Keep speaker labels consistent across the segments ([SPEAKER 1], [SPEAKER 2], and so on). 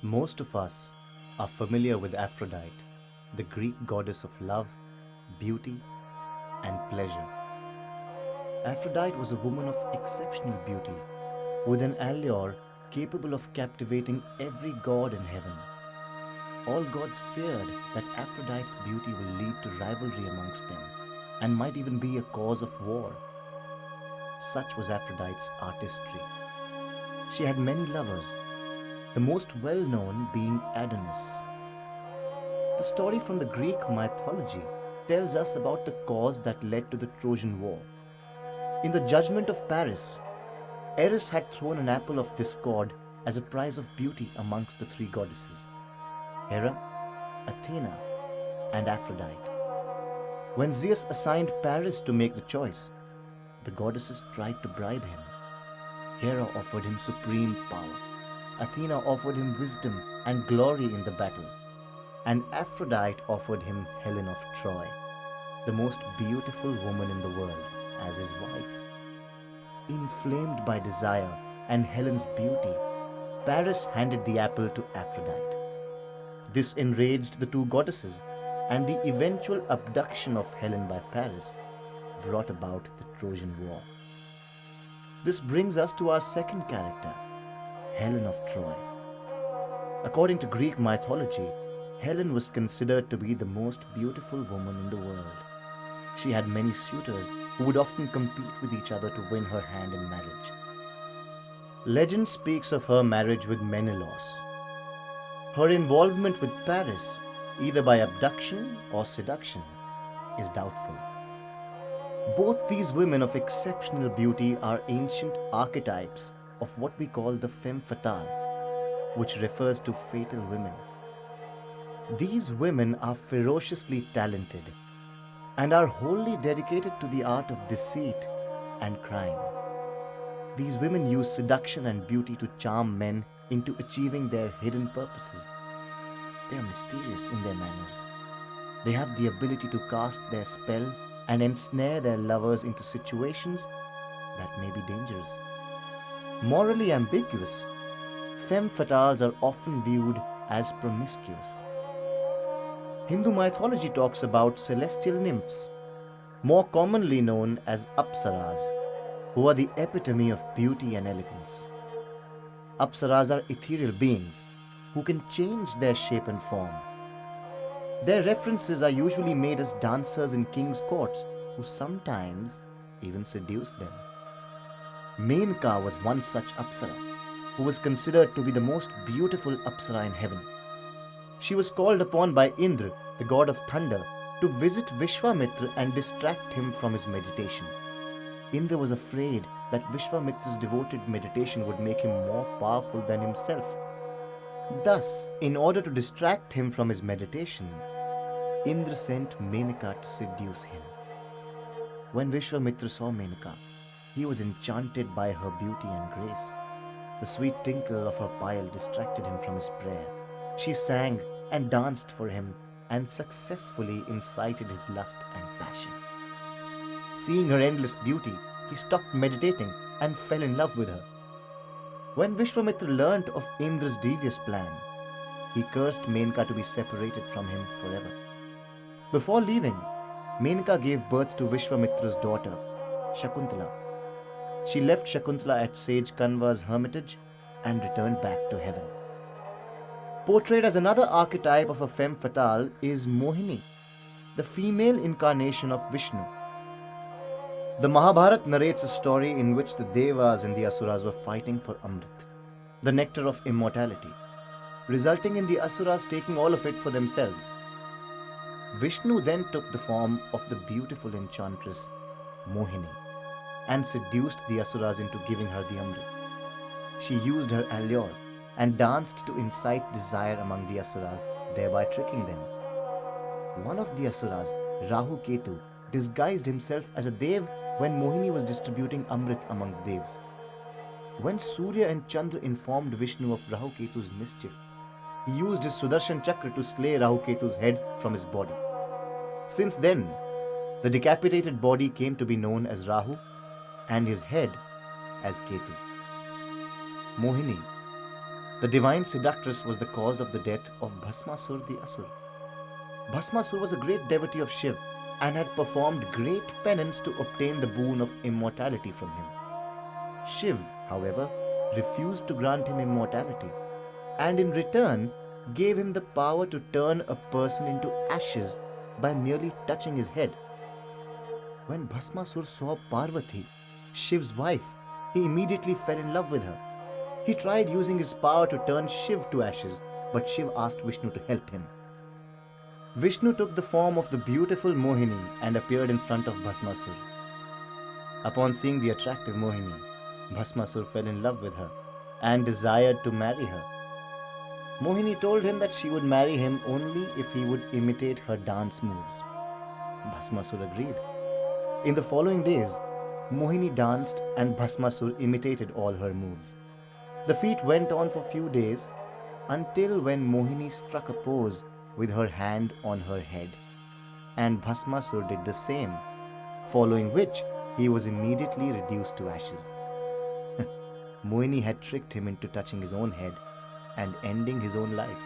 [SPEAKER 1] Most of us are familiar with Aphrodite, the Greek goddess of love, beauty, and pleasure. Aphrodite was a woman of exceptional beauty, with an allure capable of captivating every god in heaven. All gods feared that Aphrodite's beauty will lead to rivalry amongst them, and might even be a cause of war. Such was Aphrodite's artistry. She had many lovers, the most well-known being Adonis. The story from the Greek mythology tells us about the cause that led to the Trojan War. In the judgment of Paris, Eris had thrown an apple of discord as a prize of beauty amongst the three goddesses, Hera, Athena, and Aphrodite. When Zeus assigned Paris to make the choice, the goddesses tried to bribe him. Hera offered him supreme power. Athena offered him wisdom and glory in the battle, and Aphrodite offered him Helen of Troy, the most beautiful woman in the world, as his wife. Inflamed by desire and Helen's beauty, Paris handed the apple to Aphrodite. This enraged the two goddesses, and the eventual abduction of Helen by Paris brought about the Trojan War. This brings us to our second character, Helen of Troy. According to Greek mythology, Helen was considered to be the most beautiful woman in the world. She had many suitors who would often compete with each other to win her hand in marriage. Legend speaks of her marriage with Menelaus. Her involvement with Paris, either by abduction or seduction, is doubtful. Both these women of exceptional beauty are ancient archetypes of what we call the Femme Fatale, which refers to fatal women. These women are ferociously talented and are wholly dedicated to the art of deceit and crime. These women use seduction and beauty to charm men into achieving their hidden purposes. They are mysterious in their manners. They have the ability to cast their spell and ensnare their lovers into situations that may be dangerous. Morally ambiguous, femme fatales are often viewed as promiscuous. Hindu mythology talks about celestial nymphs, more commonly known as Apsaras, who are the epitome of beauty and elegance. Apsaras are ethereal beings who can change their shape and form. Their references are usually made as dancers in kings' courts who sometimes even seduce them. Menka was one such Apsara, who was considered to be the most beautiful Apsara in heaven. She was called upon by Indra, the god of thunder, to visit Vishwamitra and distract him from his meditation. Indra was afraid that Vishwamitra's devoted meditation would make him more powerful than himself. Thus, in order to distract him from his meditation, Indra sent Menka to seduce him. When Vishwamitra saw Menka, he was enchanted by her beauty and grace. The sweet tinkle of her pile distracted him from his prayer. She sang and danced for him and successfully incited his lust and passion. Seeing her endless beauty, he stopped meditating and fell in love with her. When Vishwamitra learnt of Indra's devious plan, he cursed Menka to be separated from him forever. Before leaving, Menka gave birth to Vishwamitra's daughter, Shakuntala. She left Shakuntala at sage Kanva's hermitage and returned back to heaven. Portrayed as another archetype of a femme fatale is Mohini, the female incarnation of Vishnu. The Mahabharata narrates a story in which the Devas and the Asuras were fighting for Amrit, the nectar of immortality, resulting in the Asuras taking all of it for themselves. Vishnu then took the form of the beautiful enchantress Mohini and seduced the Asuras into giving her the Amrit. She used her allure and danced to incite desire among the Asuras, thereby tricking them. One of the Asuras, Rahu Ketu, disguised himself as a Dev when Mohini was distributing Amrit among the Devs. When Surya and Chandra informed Vishnu of Rahu Ketu's mischief, he used his Sudarshan Chakra to slay Rahu Ketu's head from his body. Since then, the decapitated body came to be known as Rahu and his head as Ketu. Mohini, The divine seductress was the cause of the death of Bhasmasur the Asur. Bhasmasur was a great devotee of Shiv and had performed great penance to obtain the boon of immortality from him. Shiv, however, refused to grant him immortality and in return gave him the power to turn a person into ashes by merely touching his head. When Bhasmasur saw Parvati, Shiv's wife, he immediately fell in love with her. He tried using his power to turn Shiv to ashes, but Shiv asked Vishnu to help him. Vishnu took the form of the beautiful Mohini and appeared in front of Bhasmasur. Upon seeing the attractive Mohini, Bhasmasur fell in love with her and desired to marry her. Mohini told him that she would marry him only if he would imitate her dance moves. Bhasmasur agreed. In the following days, Mohini danced and Bhasmasur imitated all her moves. The feat went on for few days until when Mohini struck a pose with her hand on her head, and Bhasmasur did the same, following which he was immediately reduced to ashes. Mohini had tricked him into touching his own head and ending his own life.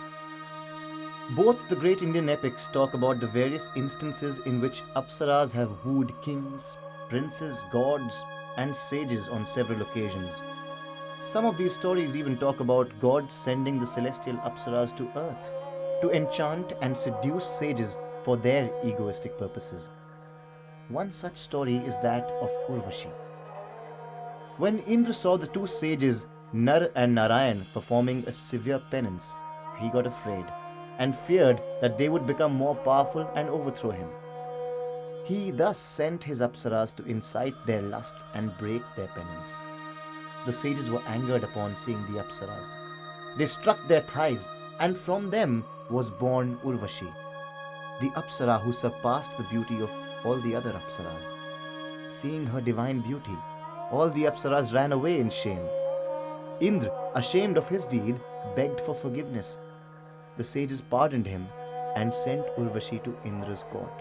[SPEAKER 1] Both the great Indian epics talk about the various instances in which Apsaras have wooed kings, princes, gods, and sages on several occasions. Some of these stories even talk about gods sending the celestial Apsaras to earth to enchant and seduce sages for their egoistic purposes. One such story is that of Urvashi. When Indra saw the two sages Nar and Narayan performing a severe penance, he got afraid and feared that they would become more powerful and overthrow him. He thus sent his Apsaras to incite their lust and break their penance. The sages were angered upon seeing the Apsaras. They struck their thighs, and from them was born Urvashi, the Apsara who surpassed the beauty of all the other Apsaras. Seeing her divine beauty, all the Apsaras ran away in shame. Indra, ashamed of his deed, begged for forgiveness. The sages pardoned him and sent Urvashi to Indra's court.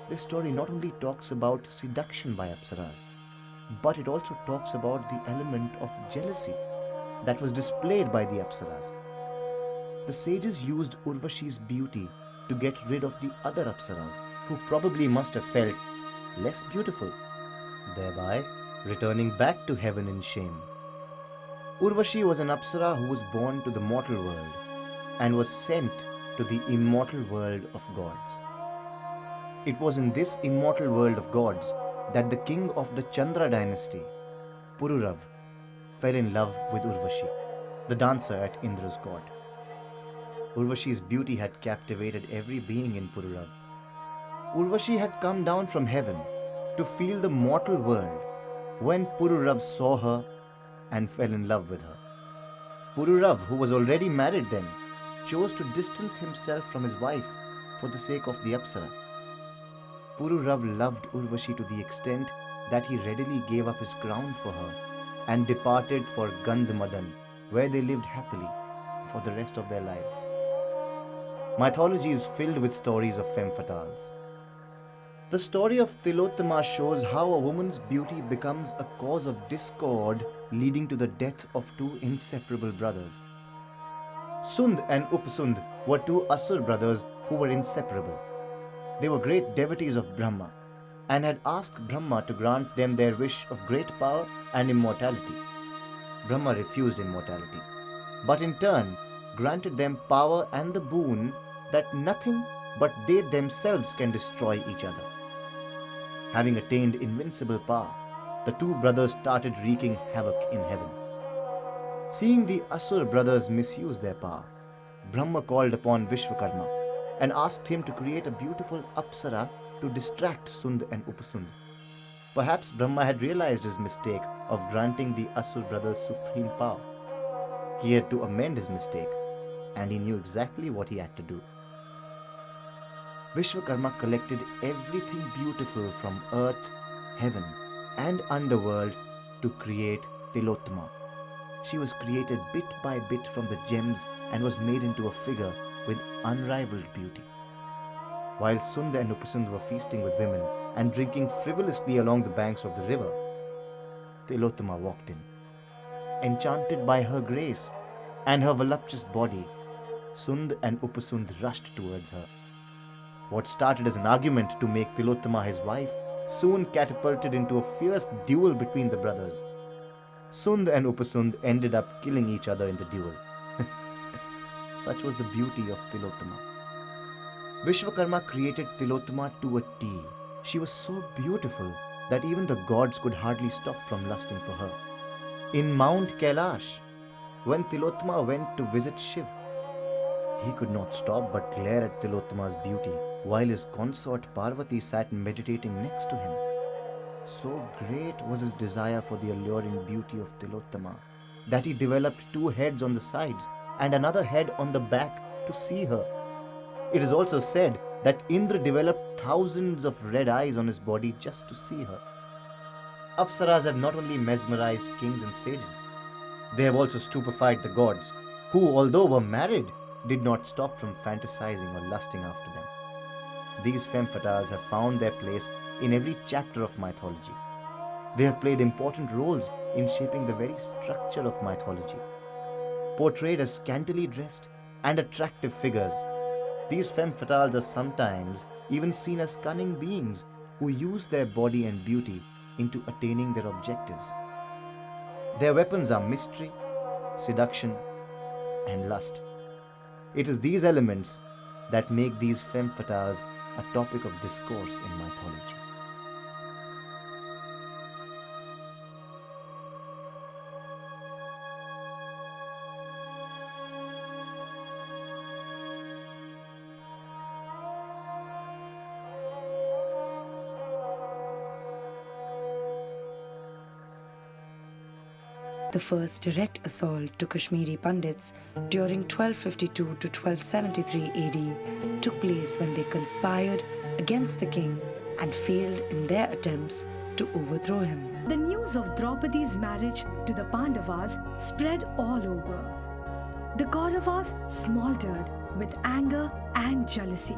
[SPEAKER 1] This story not only talks about seduction by Apsaras, but it also talks about the element of jealousy that was displayed by the Apsaras. The sages used Urvashi's beauty to get rid of the other Apsaras, who probably must have felt less beautiful, thereby returning back to heaven in shame. Urvashi was an Apsara who was born to the mortal world and was sent to the immortal world of gods. It was in this immortal world of gods that the king of the Chandra dynasty, Pururav, fell in love with Urvashi, the dancer at Indra's court. Urvashi's beauty had captivated every being in Pururav. Urvashi had come down from heaven to feel the mortal world when Pururav saw her and fell in love with her. Pururav, who was already married then, chose to distance himself from his wife for the sake of the Apsara. Pururav loved Urvashi to the extent that he readily gave up his crown for her and departed for Gandhamadan, where they lived happily for the rest of their lives. Mythology is filled with stories of femme fatales. The story of Tilottama shows how a woman's beauty becomes a cause of discord, leading to the death of two inseparable brothers. Sund and Upasund were two Asur brothers who were inseparable. They were great devotees of Brahma and had asked Brahma to grant them their wish of great power and immortality. Brahma refused immortality, but in turn granted them power and the boon that nothing but they themselves can destroy each other. Having attained invincible power, the two brothers started wreaking havoc in heaven. Seeing the Asur brothers misuse their power, Brahma called upon Vishwakarma and asked him to create a beautiful Apsara to distract Sund and Upasund. Perhaps Brahma had realized his mistake of granting the Asur brothers supreme power. He had to amend his mistake, and he knew exactly what he had to do. Vishwakarma collected everything beautiful from earth, heaven, and underworld to create Tilottama. She was created bit by bit from the gems and was made into a figure with unrivaled beauty. While Sunda and Upasund were feasting with women and drinking frivolously along the banks of the river, Tilottama walked in. Enchanted by her grace, and her voluptuous body, Sund and Upasund rushed towards her. What started as an argument to make Tilottama his wife soon catapulted into a fierce duel between the brothers. Sund and Upasund ended up killing each other in the duel. Such was the beauty of Tilottama. Vishwakarma created Tilottama to a T. She was so beautiful that even the gods could hardly stop from lusting for her. In Mount Kailash, when Tilottama went to visit Shiv, he could not stop but glare at Tilottama's beauty while his consort Parvati sat meditating next to him. So great was his desire for the alluring beauty of Tilottama that he developed 2 heads on the sides and another head on the back to see her. It is also said that Indra developed thousands of red eyes on his body just to see her. Apsaras have not only mesmerized kings and sages, they have also stupefied the gods, who, although were married, did not stop from fantasizing or lusting after them. These femme fatales have found their place in every chapter of mythology. They have played important roles in shaping the very structure of mythology. Portrayed as scantily dressed and attractive figures, these femme fatales are sometimes even seen as cunning beings who use their body and beauty into attaining their objectives. Their weapons are mystery, seduction, and lust. It is these elements that make these femme fatales a topic of discourse in mythology.
[SPEAKER 2] The first direct assault to Kashmiri Pandits during 1252 to 1273 AD took place when they conspired against the king and failed in their attempts to overthrow him.
[SPEAKER 3] The news of Draupadi's marriage to the Pandavas spread all over. The Kauravas smoldered with anger and jealousy.